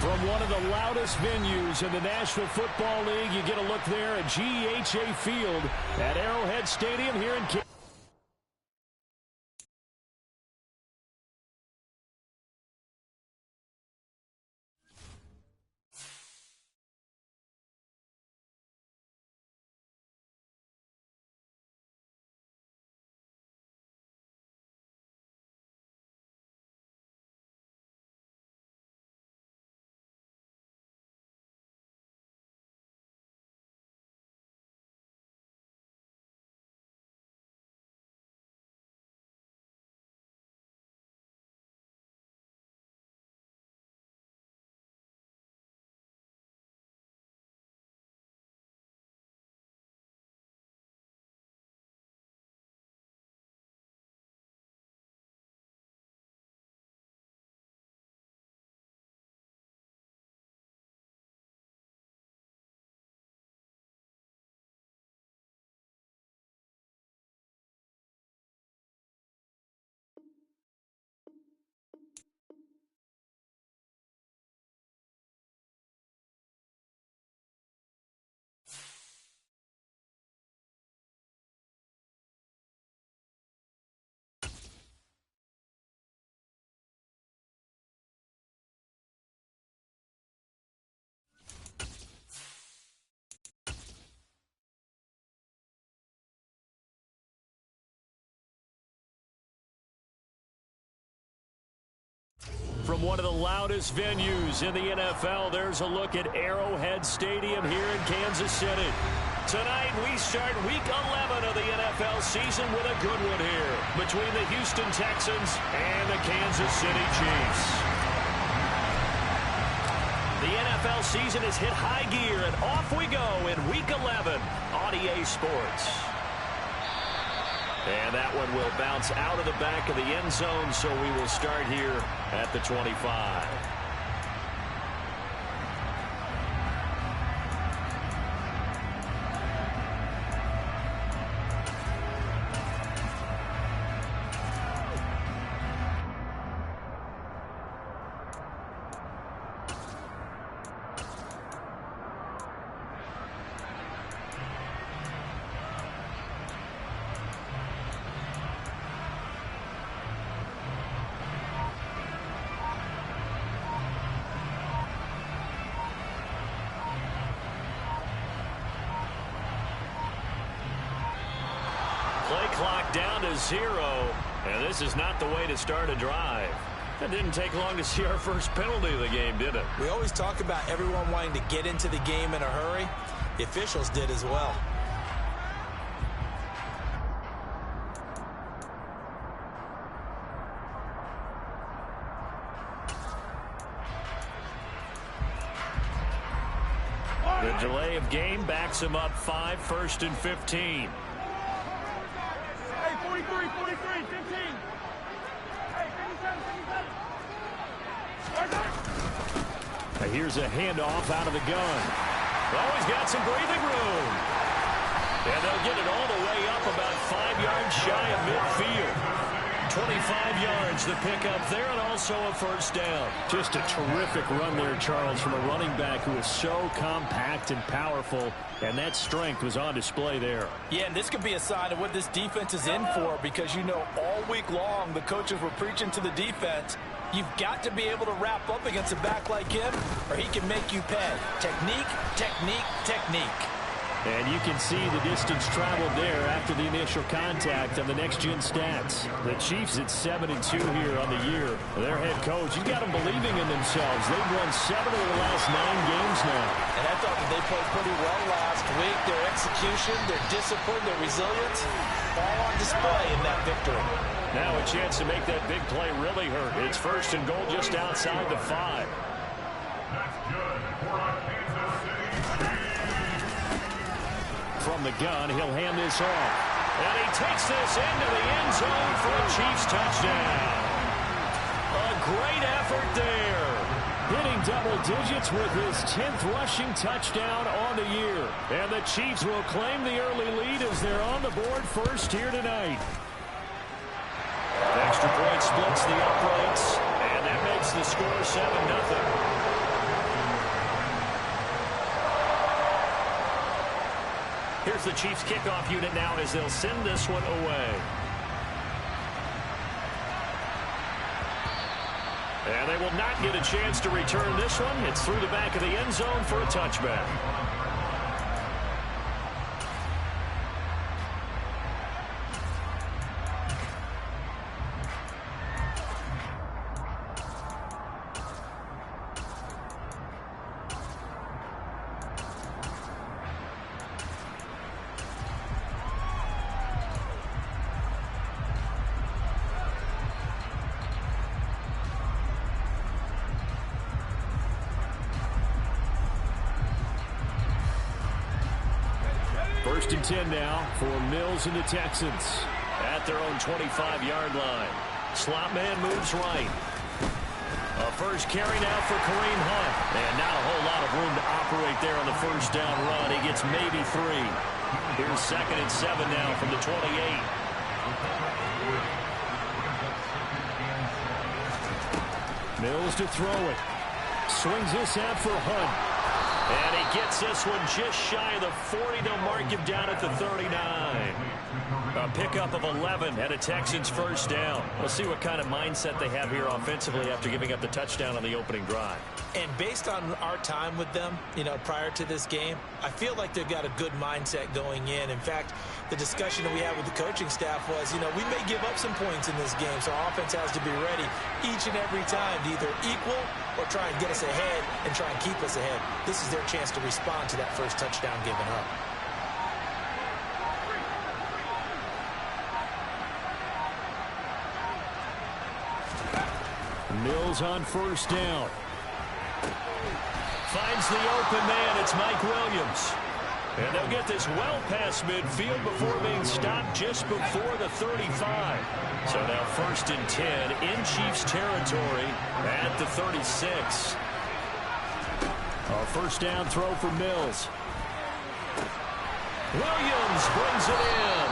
From one of the loudest venues in the National Football League, you get a look there at GEHA Field at Arrowhead Stadium here in Kansas. From one of the loudest venues in the NFL, there's a look at Arrowhead Stadium here in Kansas City. Tonight, we start Week 11 of the NFL season with a good one here between the Houston Texans and the Kansas City Chiefs. The NFL season has hit high gear, and off we go in Week 11 on EA Sports. And that one will bounce out of the back of the end zone, so we will start here at the 25. Play clock down to 0, and this is not the way to start a drive. It didn't take long to see our first penalty of the game, did it? We always talk about everyone wanting to get into the game in a hurry. The officials did as well. The delay of game backs him up 5, 1st and 15. 43, 15. Hey, 57. Here's a handoff out of the gun. Oh, he's got some breathing room. And they'll get it all the way up about 5 yards shy of midfield. 25 yards the pickup there, and also a first down. Just a terrific run there, Charles, from a running back who is so compact and powerful, and that strength was on display there. Yeah, and this could be a sign of what this defense is in for, because you know all week long the coaches were preaching to the defense, you've got to be able to wrap up against a back like him, or he can make you pay. Technique, technique, technique. And you can see the distance traveled there after the initial contact on the next-gen stats. The Chiefs at 7-2 here on the year. Their head coach, he's got them believing in themselves. They've won 7 of the last 9 games now. And I thought that they played pretty well last week. Their execution, their discipline, their resilience, all on display in that victory. Now a chance to make that big play really hurt. It's 1st and goal just outside the 5. That's good for a Kansas City. From the gun, he'll hand this off. And he takes this into the end zone for a Chiefs touchdown. A great effort there. Hitting double digits with his 10th rushing touchdown on the year. And the Chiefs will claim the early lead as they're on the board first here tonight. Extra point splits the uprights, and that makes the score 7-0. Here's the Chiefs kickoff unit now as they'll send this one away. And they will not get a chance to return this one. It's through the back of the end zone for a touchback. First and 10 now for Mills and the Texans at their own 25-yard line. Slot man moves right. A first carry now for Kareem Hunt. And not a whole lot of room to operate there on the first down run. He gets maybe 3. Here's 2nd and 7 now from the 28. Mills to throw it. Swings this out for Hunt. And he gets this one just shy of the 40. They'll mark him down at the 39. A pickup of 11 and a Texans first down. We'll see what kind of mindset they have here offensively after giving up the touchdown on the opening drive. And based on our time with them, prior to this game, I feel like they've got a good mindset going in. In fact, the discussion that we had with the coaching staff was, we may give up some points in this game, so our offense has to be ready each and every time to either equal or try and get us ahead and try and keep us ahead. This is their chance to respond to that first touchdown given up. Mills on first down. Finds the open man. It's Mike Williams. And they'll get this well past midfield before being stopped just before the 35. So now 1st and 10 in Chiefs territory at the 36. A first down throw for Mills. Williams brings it in.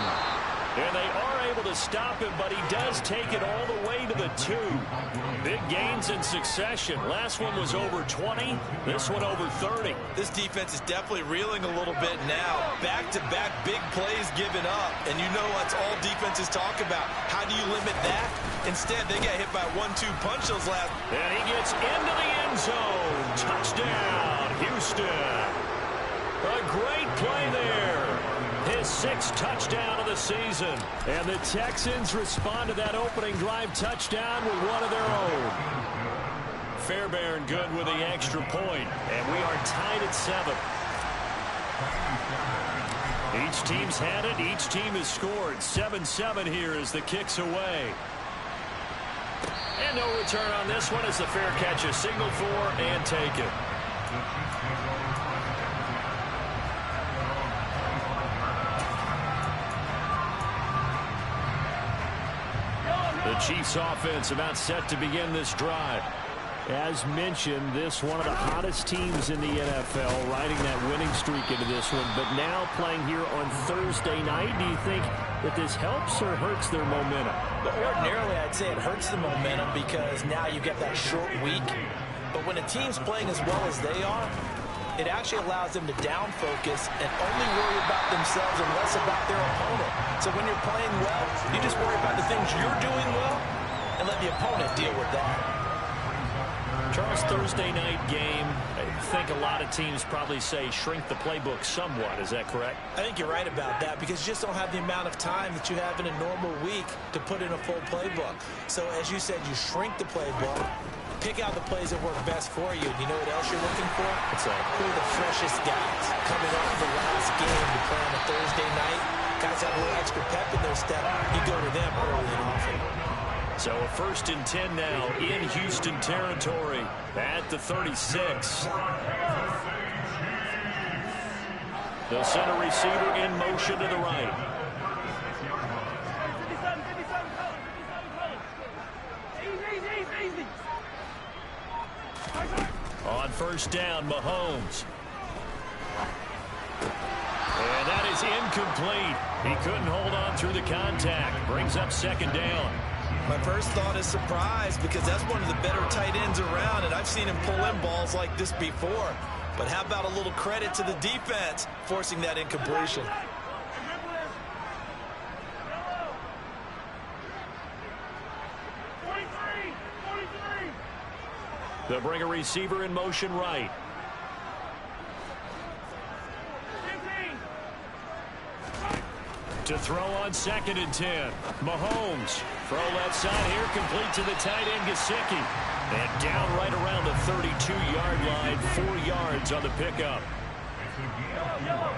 And they are able to stop him, but he does take it all the way to the 2. Big gains in succession. Last one was over 20. This one over 30. This defense is definitely reeling a little bit now. Back-to-back big plays given up. And that's all defenses talk about. How do you limit that? Instead, they got hit by a 1-2 punch those last. And he gets into the end zone. Touchdown, Houston. A great play there. His 6th touchdown of the season. And the Texans respond to that opening drive touchdown with one of their own. Fairbairn good with the extra point. And we are tied at 7. Each team's had it. Each team has scored. 7-7 here as the kick's away. And no return on this one as the fair catch is signaled for and taken. The Chiefs offense about set to begin this drive. As mentioned, this one of the hottest teams in the NFL, riding that winning streak into this one, but now playing here on Thursday night. Do you think that this helps or hurts their momentum? But ordinarily, I'd say it hurts the momentum because now you get that short week. But when a team's playing as well as they are, it actually allows them to down focus and only worry about themselves and less about their opponent. So when you're playing well, you just worry about the things you're doing well and let the opponent deal with that. Charles, Thursday night game, I think a lot of teams probably say shrink the playbook somewhat. Is that correct? I think you're right about that because you just don't have the amount of time that you have in a normal week to put in a full playbook. So as you said, you shrink the playbook. Pick out the plays that work best for you. You know what else you're looking for? What's that? Who are the freshest guys coming off the last game to play on a Thursday night? Guys have a little extra pep in their step. You go to them early and often. So a 1st and 10 now in Houston territory at the 36. They'll send a receiver in motion to the right. On first down, Mahomes. And that is incomplete. He couldn't hold on through the contact. Brings up 2nd down. My first thought is surprise because that's one of the better tight ends around, and I've seen him pull in balls like this before. But how about a little credit to the defense forcing that incompletion? They'll bring a receiver in motion right. To throw on 2nd and 10. Mahomes. Throw left side here, complete to the tight end, Gesicki. And down right around the 32-yard line, 4 yards on the pickup. It's a yellow.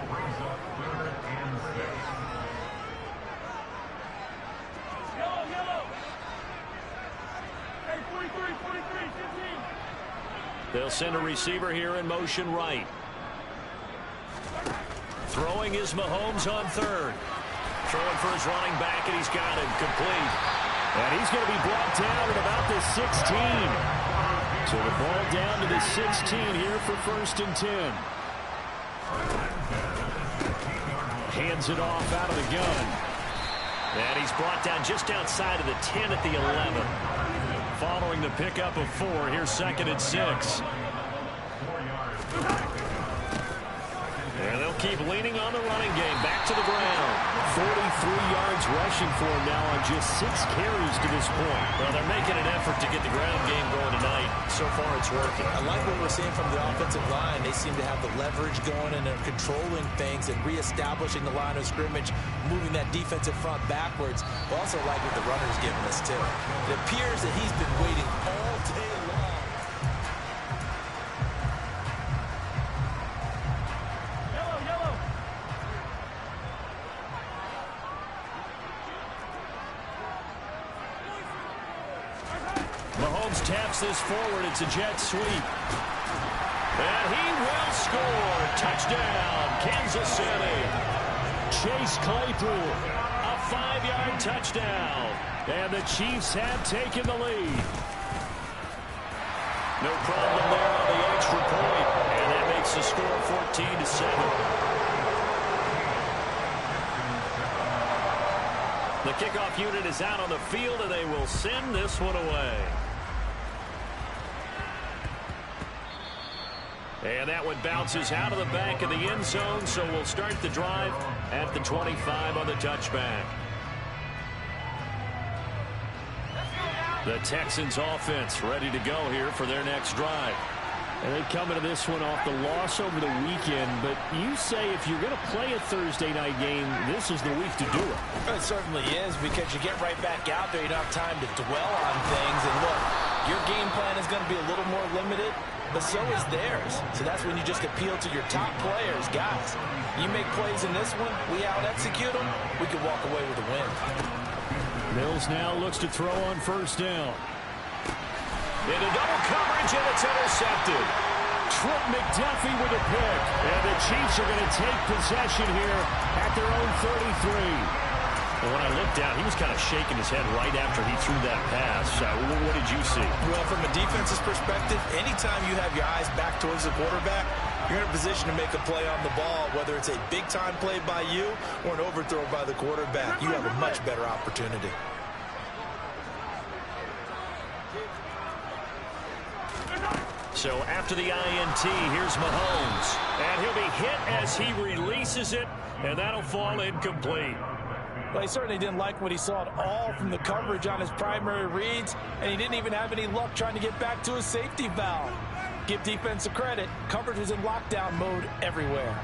Brings up 3rd and 6. Yellow. Hey, 43, 15. They'll send a receiver here in motion right. Throwing is Mahomes on 3rd. Throwing for his running back, and he's got him complete. And he's going to be brought down at about the 16. So the ball down to the 16 here for 1st and 10. Hands it off out of the gun. And he's brought down just outside of the 10 at the 11. Following the pickup of 4, here's 2nd and 6. And they'll keep leaning on the running game. Back to the ground. 43 yards rushing for him now on just 6 carries to this point. Well, they're making an effort to get the ground game going tonight. So far, it's working. I like what we're seeing from the offensive line. They seem to have the leverage going, and they're controlling things and reestablishing the line of scrimmage, moving that defensive front backwards. I also like what the runner's giving us, too. It appears that he's been waiting all day long. Mahomes taps this forward. It's a jet sweep. And he will score. Touchdown, Kansas City. Chase Claypool, a 5-yard touchdown. And the Chiefs have taken the lead. No problem there on the extra point. And that makes the score 14-7. The kickoff unit is out on the field, and they will send this one away. And that one bounces out of the back of the end zone, so we'll start the drive at the 25 on the touchback. The Texans offense ready to go here for their next drive. And they come into this one off the loss over the weekend, but you say if you're going to play a Thursday night game, this is the week to do it. It certainly is, because you get right back out there. You don't have time to dwell on things. And look, your game plan is going to be a little more limited, but so is theirs. So that's when you just appeal to your top players. Guys, you make plays in this one, we out-execute them, we can walk away with a win. Mills now looks to throw on 1st down. Into double coverage, and it's intercepted. Trent McDuffie with a pick. And the Chiefs are going to take possession here at their own 33. Well, when I looked down, he was kind of shaking his head right after he threw that pass. What did you see? Well, from a defense's perspective, anytime you have your eyes back towards the quarterback, you're in a position to make a play on the ball, whether it's a big-time play by you or an overthrow by the quarterback. You have a much better opportunity. So after the INT, here's Mahomes. And he'll be hit as he releases it, and that'll fall incomplete. Well, he certainly didn't like what he saw at all from the coverage on his primary reads, and he didn't even have any luck trying to get back to his safety valve. Give defense a credit. Coverage was in lockdown mode everywhere.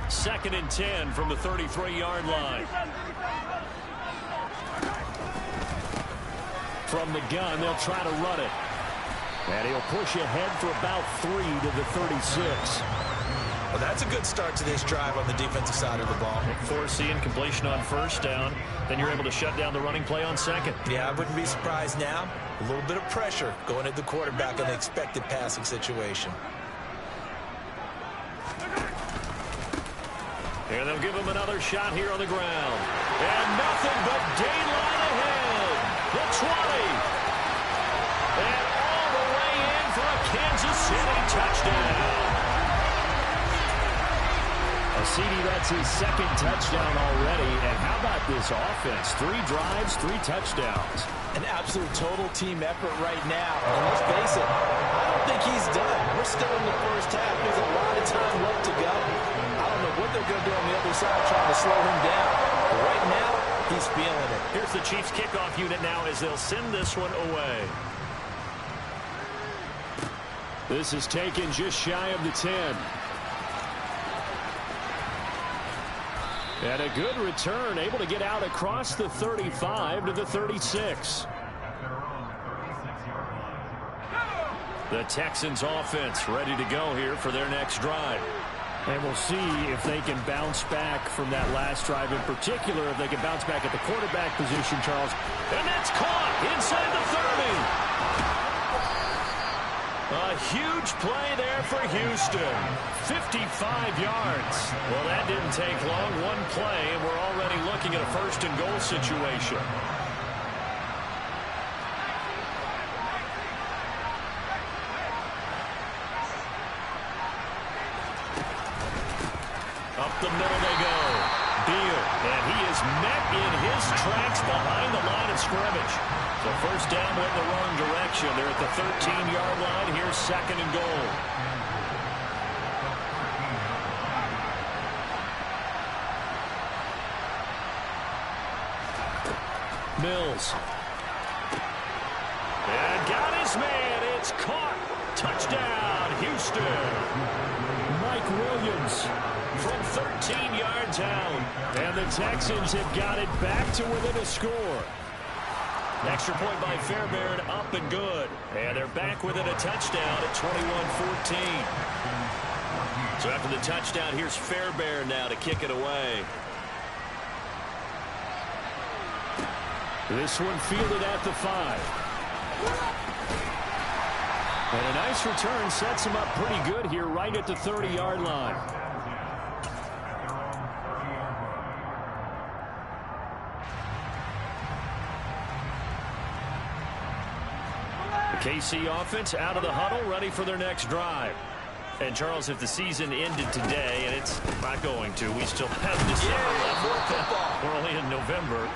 Second and 10 from the 33-yard line. From the gun, they'll try to run it. And he'll push ahead for about 3 to the 36. Well, that's a good start to this drive on the defensive side of the ball. Foreseeing completion on 1st down. Then you're able to shut down the running play on 2nd. Yeah, I wouldn't be surprised now. A little bit of pressure going at the quarterback in the expected passing situation. And they'll give him another shot here on the ground. And nothing but daylight ahead. The 20. And all the way in for a Kansas City touchdown. A CD, that's his second touchdown already. And how about this offense? 3 drives, 3 touchdowns. An absolute total team effort right now. And let's face it, I don't think he's done. We're still in the first half. There's a lot of time left to go. I don't know what they're going to do on the other side trying to slow him down. But right now, he's feeling it. Here's the Chiefs kickoff unit now as they'll send this one away. This is taken just shy of the 10. And a good return, able to get out across the 35 to the 36. The Texans offense ready to go here for their next drive. And we'll see if they can bounce back from that last drive, in particular if they can bounce back at the quarterback position, Charles. And that's caught inside the 30. A huge play there for Houston. 55 yards. Well, that didn't take long. One play, and we're already looking at a first and goal situation. Up the middle they go. Beal, and he is met in his tracks behind the line of scrimmage. So first down went in the wrong direction. They're at the 13-yard line. Here's second and goal. Mills. And got his man. It's caught. Touchdown, Houston. Mike Williams from 13 yards out. And the Texans have got it back to within a score. Extra point by Fairbairn, up and good. And they're back within a touchdown at 21-14. So after the touchdown, here's Fairbairn now to kick it away. This one fielded at the 5. And a nice return sets him up pretty good here right at the 30-yard line. The KC offense out of the huddle, ready for their next drive. And, Charles, if the season ended today, and it's not going to, we still have December left. We're only in November.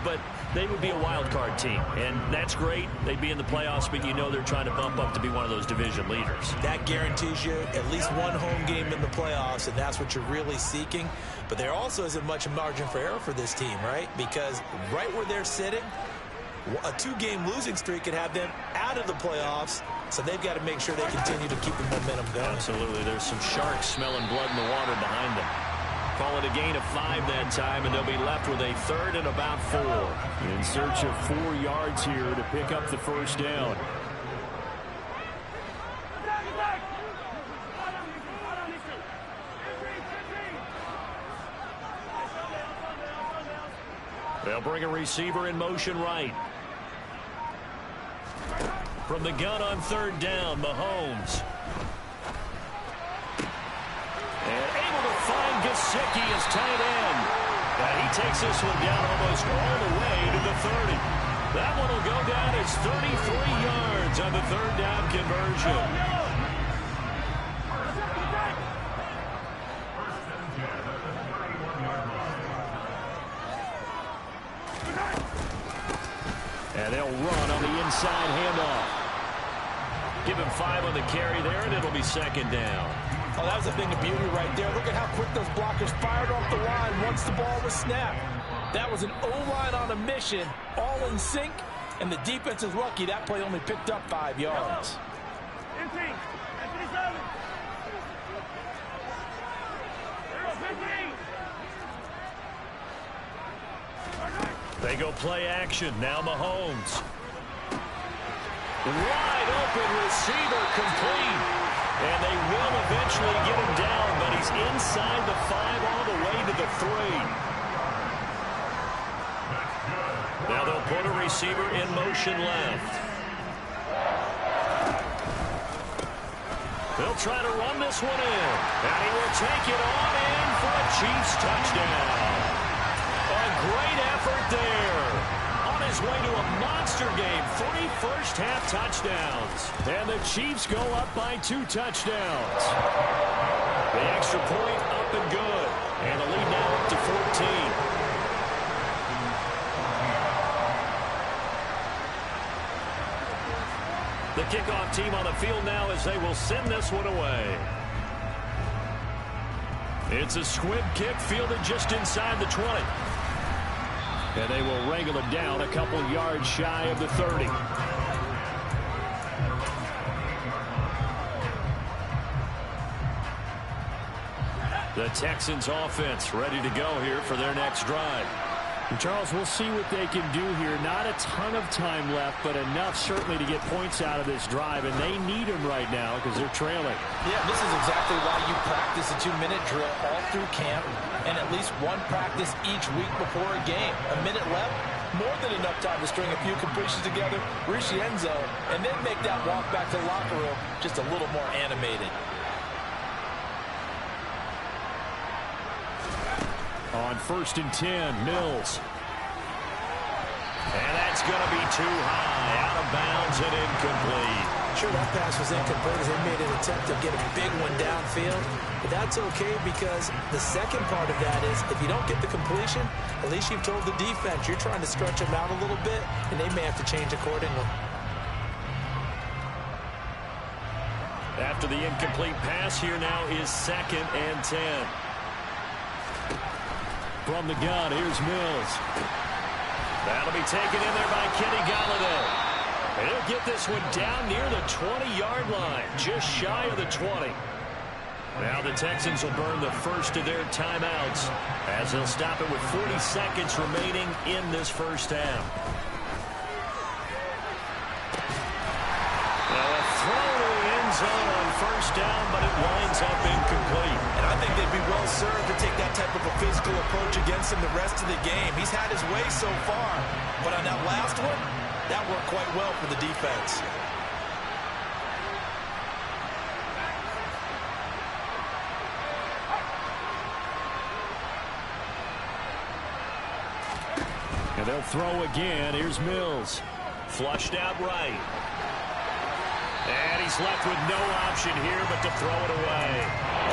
But they would be a wild card team, and that's great. They'd be in the playoffs, but you know they're trying to bump up to be one of those division leaders. That guarantees you at least one home game in the playoffs, and that's what you're really seeking. But there also isn't much margin for error for this team, right? Because right where they're sitting, a 2-game losing streak could have them out of the playoffs, so they've got to make sure they continue to keep the momentum going. Absolutely. There's some sharks smelling blood in the water behind them. Call it a gain of 5 that time, and they'll be left with a 3rd and about 4. In search of 4 yards here to pick up the first down. They'll bring a receiver in motion right. From the gun on 3rd down, Mahomes. And able to find Gesicki as tight end. And he takes this one down almost all the way to the 30. That one will go down as 33 yards on the 3rd down conversion. And they'll run on the inside handoff. Give him 5 on the carry there, and it'll be 2nd down. Oh, that was a thing of beauty right there. Look at how quick those blockers fired off the line once the ball was snapped. That was an O-line on a mission, all in sync, and the defense is lucky that play only picked up 5 yards. They go play action. Now Mahomes. Wide open receiver complete. And they will eventually get him down, but he's inside the 5 all the way to the 3. Now they'll put a receiver in motion left. They'll try to run this one in. And he will take it on in for a Chiefs touchdown. A great effort there on his way to a monster game. 3 first-half touchdowns. And the Chiefs go up by 2 touchdowns. The extra point up and good. And the lead now up to 14. The kickoff team on the field now as they will send this one away. It's a squib kick fielded just inside the 20. And they will wrangle it down a couple yards shy of the 30. The Texans offense ready to go here for their next drive. And Charles, we'll see what they can do here. Not a ton of time left, but enough certainly to get points out of this drive, and they need them right now because they're trailing. Yeah, this is exactly why you practice a 2-minute drill all through camp and at least one practice each week before a game. A minute left, more than enough time to string a few completions together, reach the end zone, and then make that walk back to the locker room just a little more animated. On 1st and 10, Mills. And that's going to be too high, out of bounds and incomplete. Sure, that pass was incomplete as they made an attempt to get a big one downfield. But that's okay because the second part of that is if you don't get the completion, at least you've told the defense you're trying to stretch them out a little bit, and they may have to change accordingly. After the incomplete pass, here now is 2nd and 10. From the gun, here's Mills. That'll be taken in there by Kenny Golladay. And he'll get this one down near the 20-yard line, just shy of the 20. Now the Texans will burn the first of their timeouts as they'll stop it with 40 seconds remaining in this first half. Now a throw to the end zone on 1st down, but it winds up incomplete. And I think they'd be well served to take that type of a physical approach against him the rest of the game. He's had his way so far, but on that last one, that worked quite well for the defense. And they'll throw again. Here's Mills. Flushed out right. And he's left with no option here but to throw it away.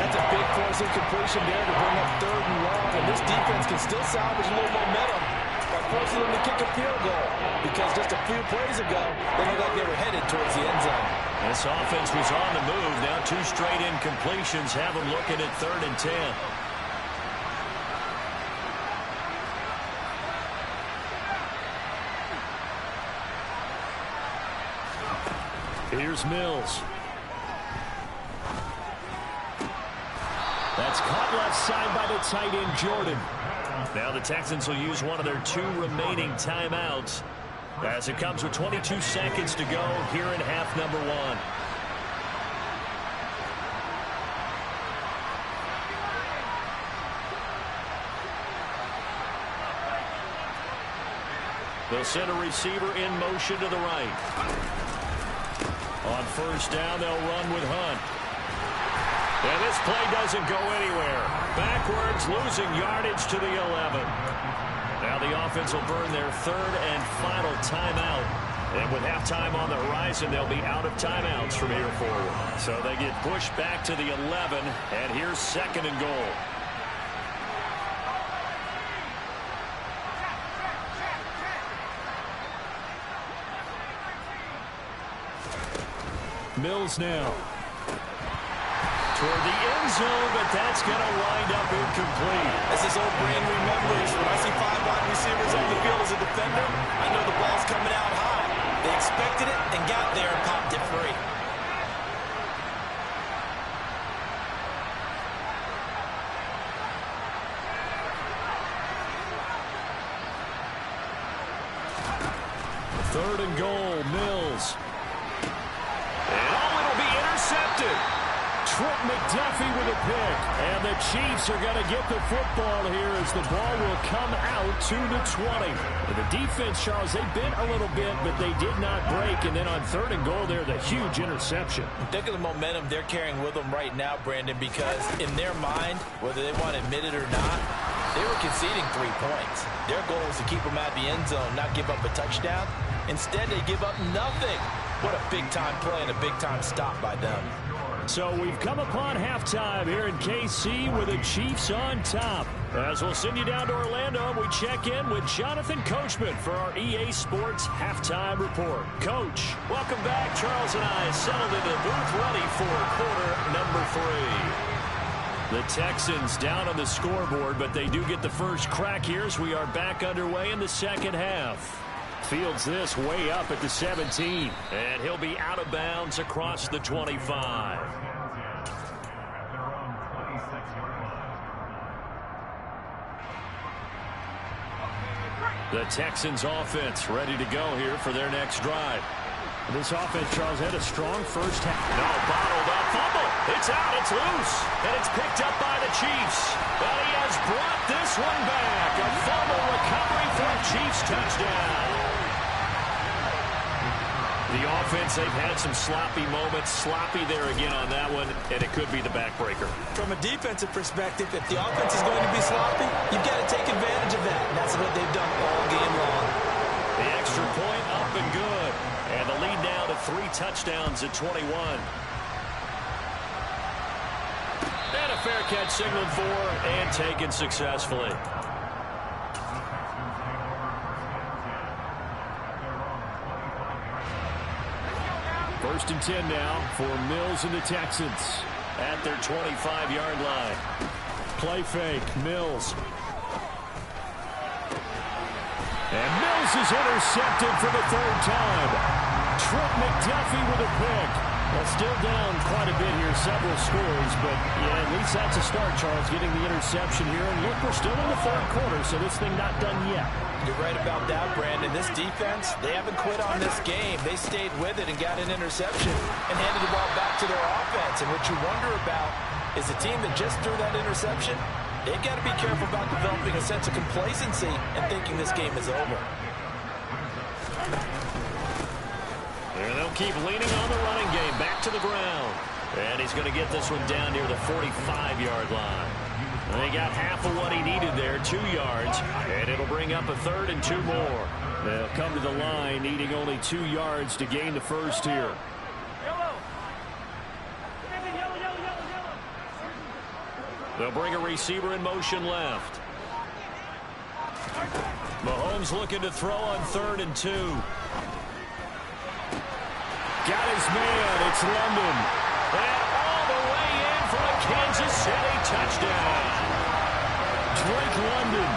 That's a big force incompletion there to bring up 3rd and long. And this defense can still salvage a little momentum by forcing them to kick a field goal. Because just a few plays ago, they looked like they were headed towards the end zone. This offense was on the move. Now 2 straight incompletions have them looking at 3rd and 10. Here's Mills. That's caught left side by the tight end, Jordan. Now the Texans will use one of their 2 remaining timeouts as it comes with 22 seconds to go here in half number 1. They'll send a receiver in motion to the right. On 1st down, they'll run with Hunt. And this play doesn't go anywhere. Backwards, losing yardage to the 11. Now the offense will burn their 3rd and final timeout. And with halftime on the horizon, they'll be out of timeouts from here forward. So they get pushed back to the 11, and here's 2nd and goal. Mills now. Toward the end zone, but that's going to wind up incomplete. As his old brain remembers, when I see 5 wide receivers on the field as a defender, I know the ball's coming out high. They expected it and got there and popped it free. Third and goal, Mills. And oh, it'll be intercepted. Trent McDuffie with a pick. And the Chiefs are going to get the football here as the ball will come out to the 20. And the defense, Charles, they bent a little bit, but they did not break. And then on 3rd and goal there, the huge interception. Think of the momentum they're carrying with them right now, Brandon, because in their mind, whether they want to admit it or not, they were conceding 3 points. Their goal was to keep them out of the end zone, not give up a touchdown. Instead, they give up nothing. What a big-time play and a big-time stop by them. So we've come upon halftime here in KC with the Chiefs on top. As we'll send you down to Orlando, we check in with Jonathan Coachman for our EA Sports Halftime Report. Coach, welcome back. Charles and I settled into the booth ready for quarter number 3. The Texans down on the scoreboard, but they do get the first crack here as we are back underway in the second half. Fields this way up at the 17, and he'll be out of bounds across the 25. The Texans offense ready to go here for their next drive. This offense, Charles, had a strong first half. No, bottled up, fumble. It's out, it's loose, and it's picked up by the Chiefs. But he has brought this one back. A fumble recovery for a Chiefs touchdown. The offense, they've had some sloppy moments. Sloppy there again on that one, and it could be the backbreaker. From a defensive perspective, if the offense is going to be sloppy, you've got to take advantage of that. And that's what they've done all game long. The extra point up and good. And the lead now to 3 touchdowns at 21. And a fair catch signaled for and taken successfully. First and 10 now for Mills and the Texans at their 25-yard line. Play fake, Mills. And Mills is intercepted for the 3rd time. Trent McDuffie with a pick. Well, still down quite a bit here, several scores, but yeah, at least that's a start, Charles, getting the interception here. And look, we're still in the 3rd quarter, so this thing not done yet. You're right about that, Brandon. This defense, they haven't quit on this game. They stayed with it and got an interception and handed the ball back to their offense. And what you wonder about is the team that just threw that interception, they've got to be careful about developing a sense of complacency and thinking this game is over. And they'll keep leaning on the running game. Back to the ground. And he's going to get this one down near the 45-yard line. They got half of what he needed there, 2 yards. And it'll bring up a 3rd and 2 more. They'll come to the line needing only 2 yards to gain the first here. They'll bring a receiver in motion left. Mahomes looking to throw on 3rd and 2. Got his man. It's London. And all the way in for a Kansas City touchdown. Drake London,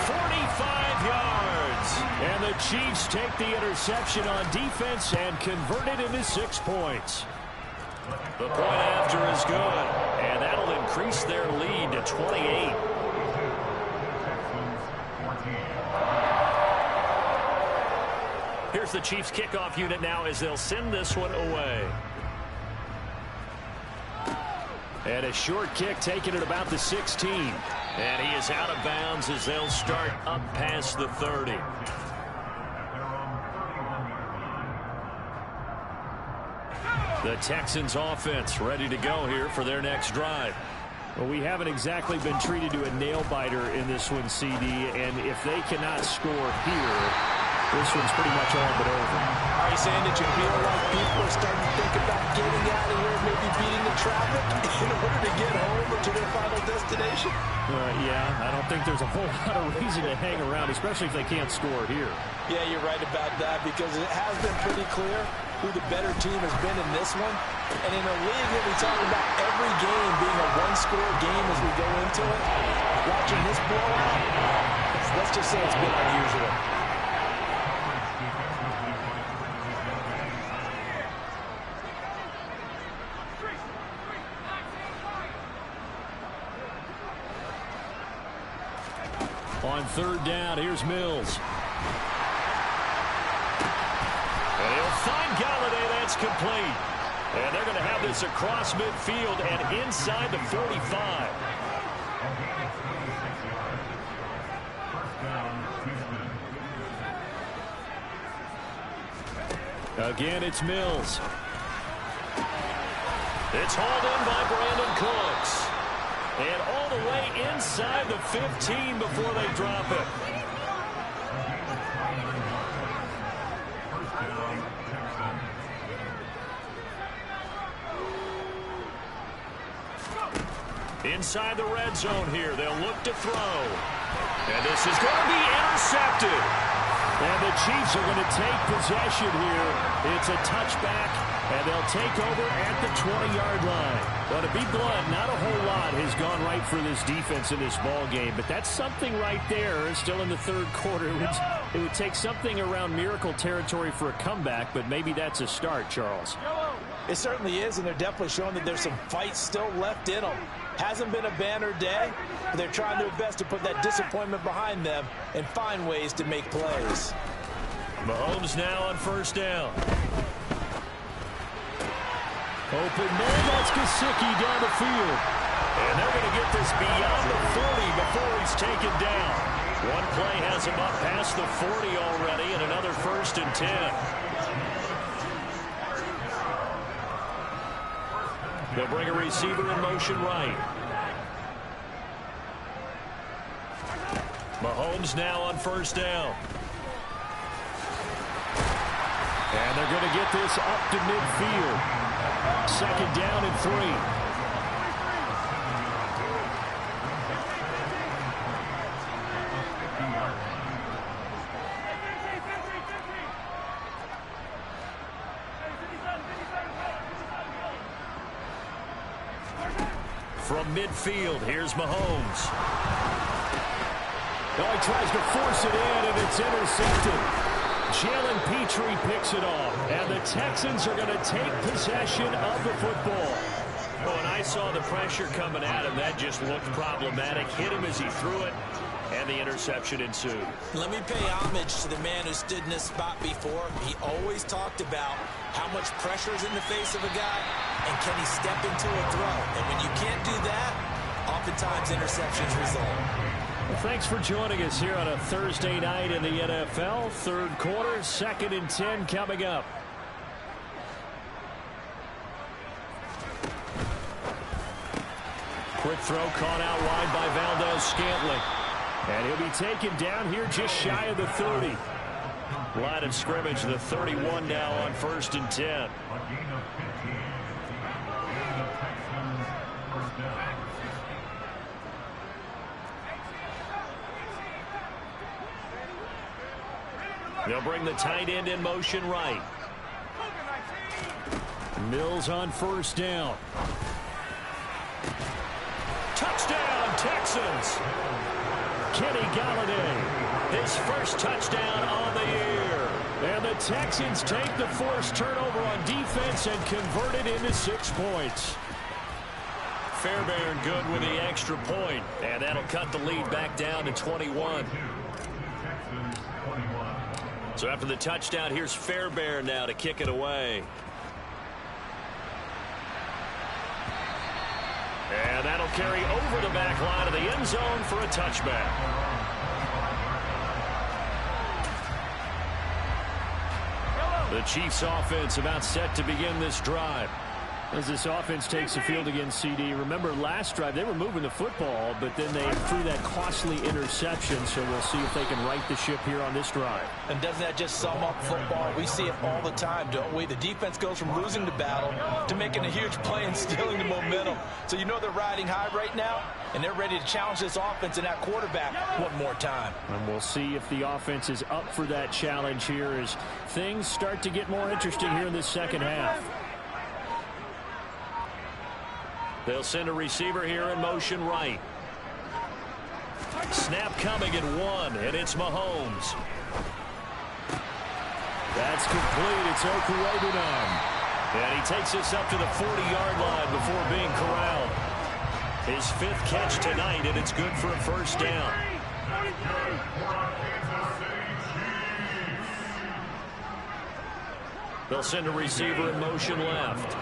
45 yards. And the Chiefs take the interception on defense and convert it into 6 points. The point after is good. And that'll increase their lead to 28. Here's the Chiefs kickoff unit now as they'll send this one away. And a short kick taken at about the 16. And he is out of bounds as they'll start up past the 30. The Texans offense ready to go here for their next drive. Well, we haven't exactly been treated to a nail-biter in this one, CD. And if they cannot score here, this one's pretty much all but over. Are you saying that you feel like people are starting to think about getting out of here, maybe beating the traffic in order to get home or to their final destination? Yeah, I don't think there's a whole lot of reason to hang around, especially if they can't score here. Yeah, you're right about that because it has been pretty clear who the better team has been in this one. And in a league that we talk about every game being a one-score game as we go into it, watching this blowout, let's just say it's been unusual. On 3rd down, here's Mills. And he'll find Galladay. That's complete. And they're going to have this across midfield and inside the 45. Again, it's Mills. It's hauled in by Brandon Cooks. And all the way inside the 15 before they drop it. Inside the red zone here, they'll look to throw. And this is going to be intercepted. And the Chiefs are going to take possession here. It's a touchback, and they'll take over at the 20-yard line. Well, to be blunt, not a whole lot has gone right for this defense in this ball game, but that's something right there. Still in the third quarter. It would take something around miracle territory for a comeback, but maybe that's a start, Charles. It certainly is, and they're definitely showing that there's some fight still left in them. Hasn't been a banner day, but they're trying their best to put that disappointment behind them and find ways to make plays. Mahomes now on first down. Open man, that's Gesicki down the field. And they're going to get this beyond the 40 before he's taken down. One play has him up past the 40 already, and another 1st and 10. They'll bring a receiver in motion right. Mahomes now on first down. And they're going to get this up to midfield. 2nd down and 3. From midfield, here's Mahomes. Oh, he tries to force it in, and it's intercepted. Jalen Petrie picks it off, and the Texans are going to take possession of the football. Oh, and I saw the pressure coming at him. That just looked problematic. Hit him as he threw it, and the interception ensued. Let me pay homage to the man who stood in this spot before. He always talked about how much pressure is in the face of a guy, and can he step into a throw. And when you can't do that, oftentimes interceptions result. Well, thanks for joining us here on a Thursday night in the NFL. Third quarter, 2nd and 10 coming up. Quick throw caught out wide by Valdez-Scantling. And he'll be taken down here just shy of the 30. Line of scrimmage, the 31 now on 1st and 10. They'll bring the tight end in motion right. Mills on first down. Touchdown, Texans. Kenny Golladay, his first touchdown on the year. And the Texans take the forced turnover on defense and convert it into 6 points. Fairbairn good with the extra point, and that'll cut the lead back down to 21. So after the touchdown, here's Fairbairn now to kick it away. And that'll carry over the back line of the end zone for a touchback. The Chiefs offense about set to begin this drive. As this offense takes the field against CD. Remember last drive they were moving the football, but then they threw that costly interception, so we'll see if they can right the ship here on this drive. And doesn't that just sum up football? We see it all the time, don't we? The defense goes from losing the battle to making a huge play and stealing the momentum. So you know they're riding high right now, and they're ready to challenge this offense and that quarterback one more time. And we'll see if the offense is up for that challenge here as things start to get more interesting here in this second half. They'll send a receiver here in motion right. Snap coming at 1, and it's Mahomes. That's complete. It's Okurebunan. And he takes us up to the 40-yard line before being corralled. His 5th catch tonight, and it's good for a first down. They'll send a receiver in motion left.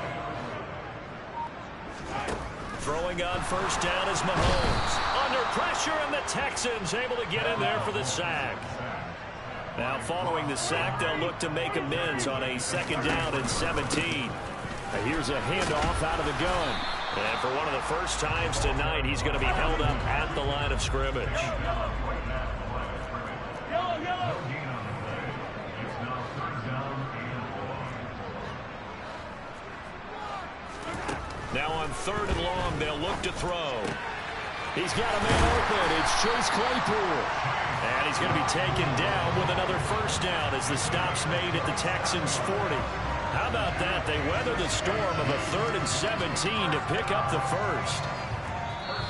Throwing on first down is Mahomes. Under pressure, and the Texans able to get in there for the sack. Now following the sack, they'll look to make amends on a second down and 17. Here's a handoff out of the gun. And for one of the first times tonight, he's going to be held up at the line of scrimmage. Yellow, yellow. Now on third and long, they'll look to throw. He's got a man open. It's Chase Claypool. And he's going to be taken down with another first down as the stop's made at the Texans' 40. How about that? They weather the storm of a 3rd and 17 to pick up the first.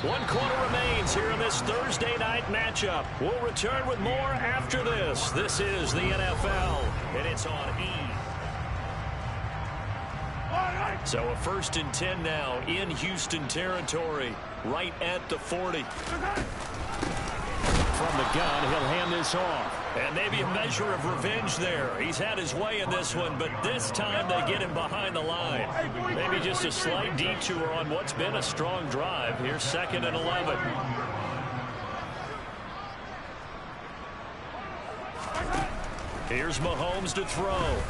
1 quarter remains here in this Thursday night matchup. We'll return with more after this. This is the NFL, and it's on E! So a 1st and 10 now in Houston territory, right at the 40. From the gun, he'll hand this off. And maybe a measure of revenge there. He's had his way in this one, but this time they get him behind the line. Maybe just a slight detour on what's been a strong drive. Here's 2nd and 11. Here's Mahomes to throw.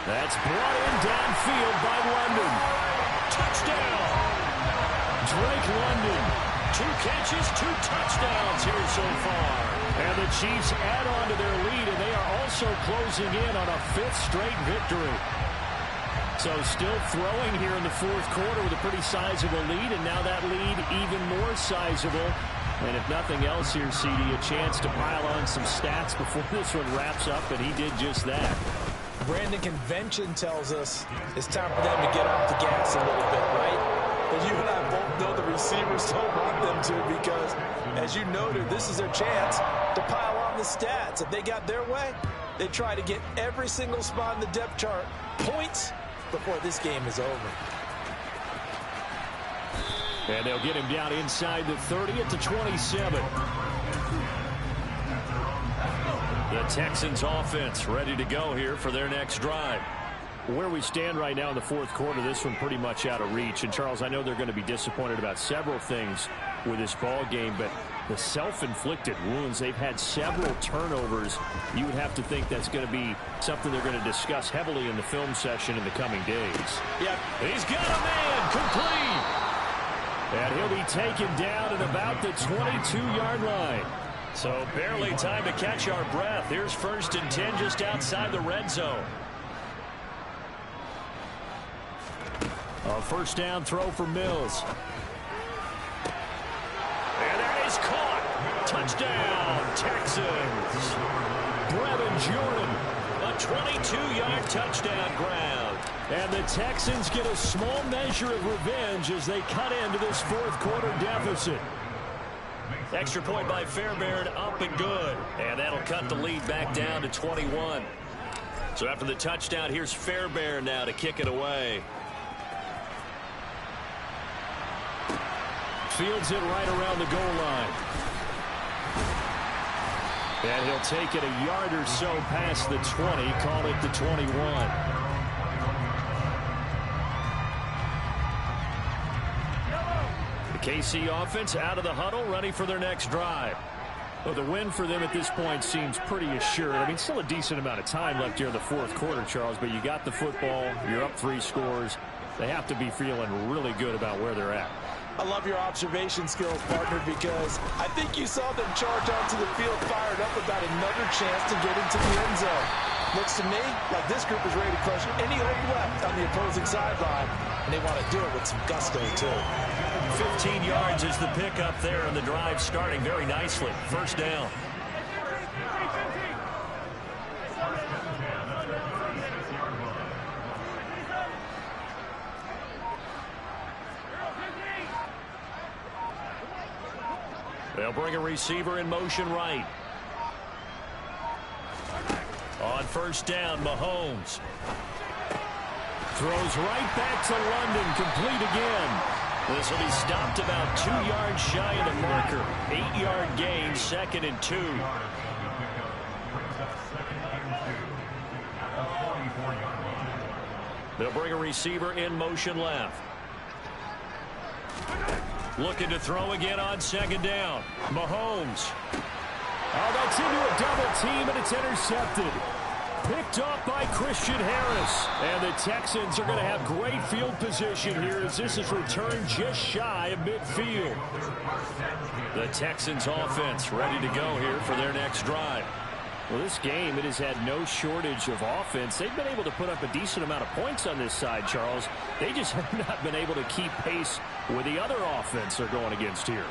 That's brought in downfield by London. Touchdown! Drake London. 2 catches, 2 touchdowns here so far. And the Chiefs add on to their lead, and they are also closing in on a 5th straight victory. So still throwing here in the 4th quarter with a pretty sizable lead, and now that lead even more sizable. And if nothing else here, CD, a chance to pile on some stats before this one wraps up, and he did just that. Brandon, convention tells us it's time for them to get off the gas a little bit, right? But you and I both know the receivers don't want them to because, as you noted, this is their chance to pile on the stats. If they got their way, they try to get every single spot in the depth chart points before this game is over. And they'll get him down inside the 30 at the 27. The Texans offense ready to go here for their next drive. Where we stand right now in the 4th quarter, this one pretty much out of reach. And, Charles, I know they're going to be disappointed about several things with this ball game, but the self-inflicted wounds, they've had several turnovers. You would have to think that's going to be something they're going to discuss heavily in the film session in the coming days. Yeah, he's got a man complete. And he'll be taken down at about the 22-yard line. So barely time to catch our breath. Here's 1st and 10 just outside the red zone. A first down throw for Mills. And that is caught. Touchdown, Texans. Brevin Jordan, a 22-yard touchdown grab. And the Texans get a small measure of revenge as they cut into this 4th quarter deficit. Extra point by Fairbairn, up and good. And that'll cut the lead back down to 21. So after the touchdown, here's Fairbairn now to kick it away. Fields it right around the goal line. And he'll take it a yard or so past the 20, call it the 21. KC offense out of the huddle, ready for their next drive. Well, the win for them at this point seems pretty assured. I mean, still a decent amount of time left here in the 4th quarter, Charles, but you got the football, you're up 3 scores. They have to be feeling really good about where they're at. I love your observation skills, partner, because I think you saw them charge onto the field fired up about another chance to get into the end zone. Looks to me like this group is ready to crush any hope left on the opposing sideline, and they want to do it with some gusto, too. 15 yards is the pickup there, and the drive starting very nicely. First down. They'll bring a receiver in motion right. On first down, Mahomes throws right back to London, complete again. This will be stopped about 2 yards shy of the marker. 8-yard gain, 2nd and 2. They'll bring a receiver in motion left. Looking to throw again on second down. Mahomes. Oh, that's into a double team, and it's intercepted. Picked off by Christian Harris. And the Texans are going to have great field position here as this is returned just shy of midfield. The Texans offense ready to go here for their next drive. Well, this game, it has had no shortage of offense. They've been able to put up a decent amount of points on this side, Charles. They just have not been able to keep pace with the other offense they're going against here.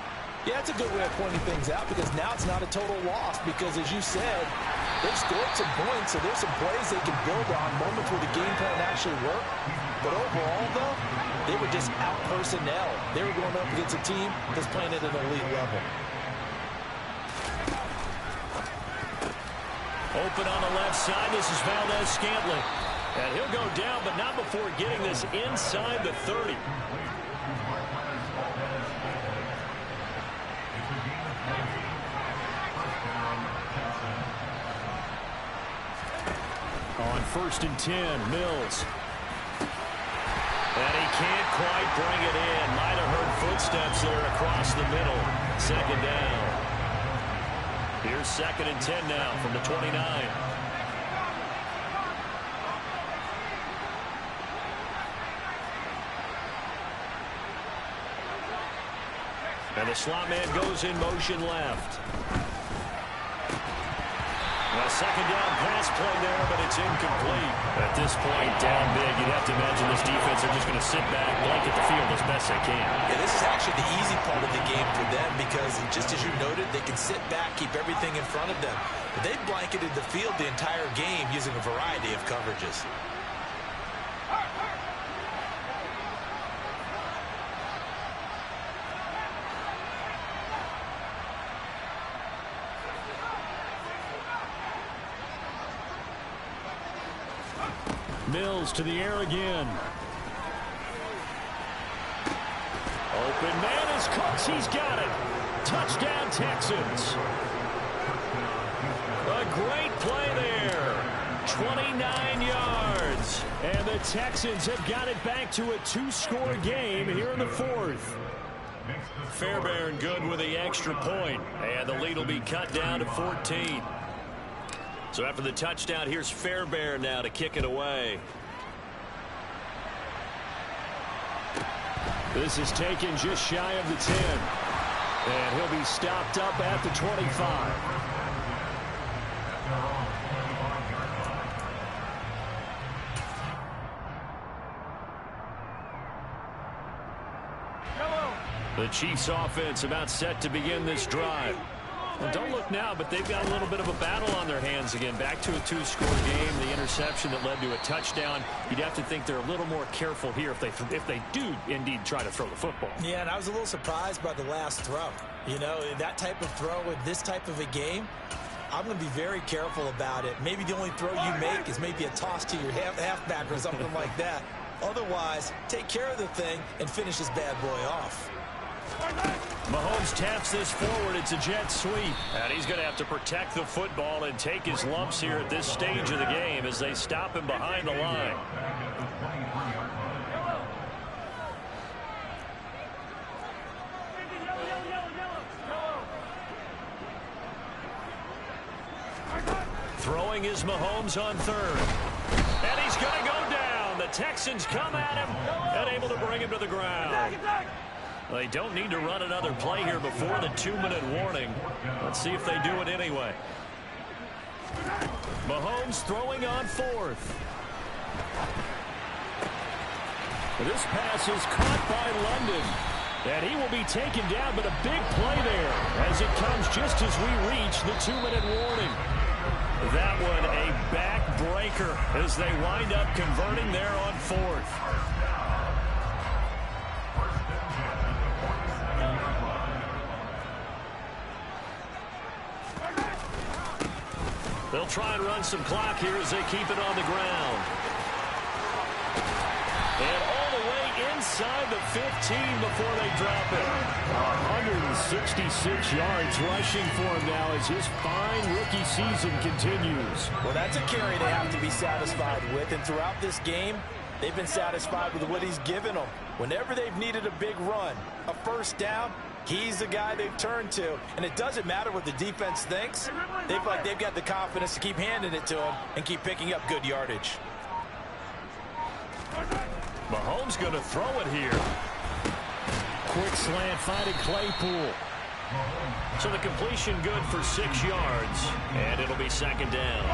Yeah, it's a good way of pointing things out because now it's not a total loss because, as you said, they've scored some points, so there's some plays they can build on, moments where the game plan actually worked. But overall, though, they were just out personnel. They were going up against a team that's playing at an elite level. Open on the left side. This is Valdez-Scantling. And he'll go down, but not before getting this inside the 30. On 1st and 10, Mills. And he can't quite bring it in. Might have heard footsteps there across the middle. Second down. Here's 2nd and 10 now from the 29. And the slot man goes in motion left. A second down pass play there, but it's incomplete. At this point, down big, you'd have to imagine this defense are just going to sit back, blanket the field as best they can. Yeah, this is actually the easy part of the game for them because, just as you noted, they can sit back, keep everything in front of them. But they've blanketed the field the entire game using a variety of coverages. Mills to the air again. Open man is Cooks. He's got it. Touchdown, Texans. A great play there. 29 yards. And the Texans have got it back to a 2-score game here in the 4th. Fairbairn good with the extra point. And the lead will be cut down to 14. So after the touchdown, here's Fairbairn now to kick it away. This is taken just shy of the 10. And he'll be stopped up at the 25. The Chiefs offense about set to begin this drive. Well, don't look now, but they've got a little bit of a battle on their hands again. Back to a 2-score game. The interception that led to a touchdown. You'd have to think they're a little more careful here if they do indeed try to throw the football. Yeah, and I was a little surprised by the last throw. You know, that type of throw in this type of a game, I'm going to be very careful about it. Maybe the only throw you make is maybe a toss to your halfback or something like that. Otherwise, take care of the thing and finish this bad boy off. Mahomes taps this forward. It's a jet sweep. And he's going to have to protect the football and take his lumps here at this stage of the game as they stop him behind the line. Throwing is Mahomes on 3rd. And he's going to go down. The Texans come at him and able to bring him to the ground. They don't need to run another play here before the 2-minute warning. Let's see if they do it anyway. Mahomes throwing on 4th. This pass is caught by London. And he will be taken down, but a big play there as it comes just as we reach the 2-minute warning. That one a backbreaker as they wind up converting there on 4th. They'll try and run some clock here as they keep it on the ground. And all the way inside the 15 before they drop it. 166 yards rushing for him now as his fine rookie season continues. Well, that's a carry they have to be satisfied with. And throughout this game, They've been satisfied with what he's given them. Whenever they've needed a big run, a first down, he's the guy they've turned to. And it doesn't matter what the defense thinks. They feel like they've got the confidence to keep handing it to him and keep picking up good yardage. Mahomes going to throw it here. Quick slant finding Claypool. So the completion good for 6 yards, and it'll be second down.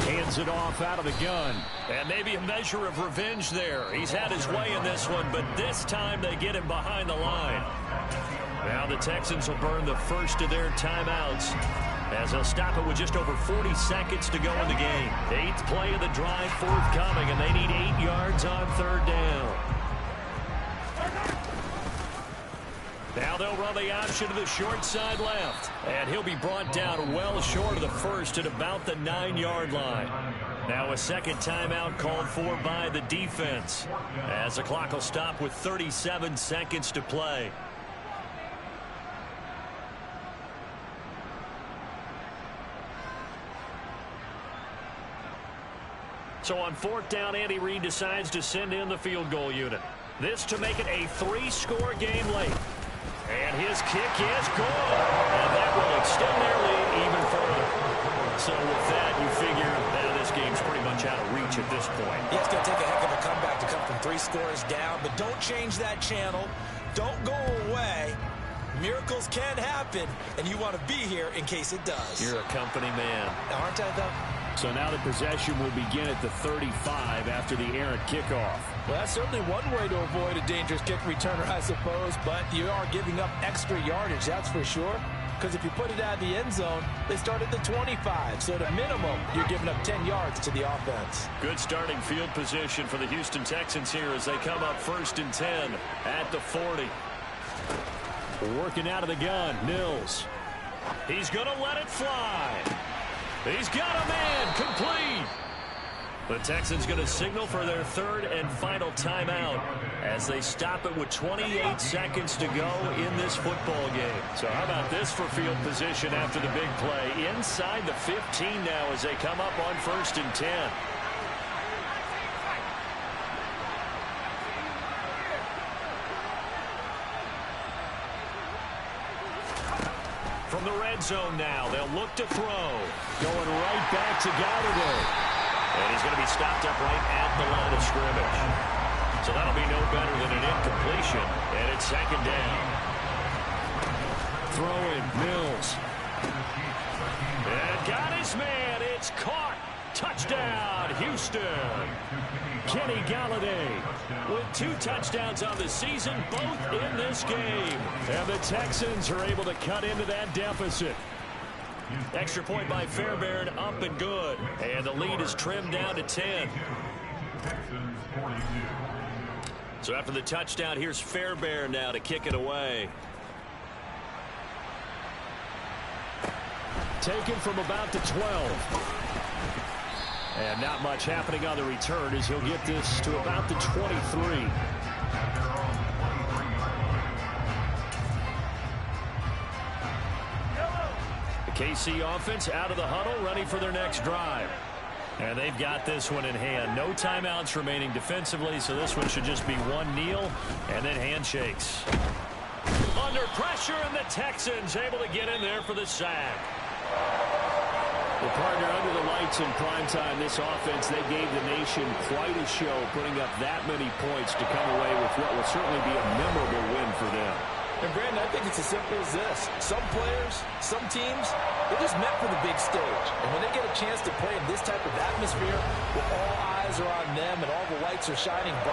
Hands it off out of the gun. And maybe a measure of revenge there. He's had his way in this one, but this time they get him behind the line. Now the Texans will burn the first of their timeouts as they'll stop it with just over 40 seconds to go in the game. 8th play of the drive forthcoming, and they need 8 yards on third down. Now they'll run the option to the short side left. And he'll be brought down well short of the first at about the 9-yard line. Now a second timeout called for by the defense, as the clock will stop with 37 seconds to play. So on 4th down, Andy Reid decides to send in the field goal unit. This to make it a 3-score game late. And his kick is good. And that will extend their lead even further. So with that, you figure that this game's pretty much out of reach at this point. Yeah, it's going to take a heck of a comeback to come from 3 scores down. But don't change that channel. Don't go away. Miracles can happen, and you want to be here in case it does. You're a company man. Aren't I, though? So now the possession will begin at the 35 after the errant kickoff. Well, that's certainly one way to avoid a dangerous kick returner, I suppose, but you are giving up extra yardage, that's for sure. Because if you put it out of the end zone, they start at the 25. So at a minimum, you're giving up 10 yards to the offense. Good starting field position for the Houston Texans here as they come up 1st and 10 at the 40. Working out of the gun, Mills. He's going to let it fly. He's got a man complete. The Texans going to signal for their 3rd and final timeout as they stop it with 28 seconds to go in this football game. So how about this for field position after the big play? Inside the 15 now as they come up on 1st and 10. From the red zone now, they'll look to throw. Going right back to Golladay. And he's going to be stopped up right at the line of scrimmage. So that'll be no better than an incompletion. And it's second down. Throwing, Mills. And got his man. It's caught. Touchdown, Houston. Kenny Golladay with 2 touchdowns on the season, both in this game. And the Texans are able to cut into that deficit. Extra point by Fairbairn, up and good. And the lead is trimmed down to 10. So after the touchdown, here's Fairbairn now to kick it away. Taken from about the 12. And not much happening on the return as he'll get this to about the 23. KC offense out of the huddle, ready for their next drive. And they've got this one in hand. No timeouts remaining defensively, so this one should just be one kneel and then handshakes. Under pressure, and the Texans able to get in there for the sack. Well, partner, under the lights in primetime, this offense, they gave the nation quite a show, putting up that many points to come away with what will certainly be a memorable win for them. And, Brandon, I think it's as simple as this. Some players, some teams, they're just meant for the big stage. And when they get a chance to play in this type of atmosphere where all eyes are on them and all the lights are shining bright,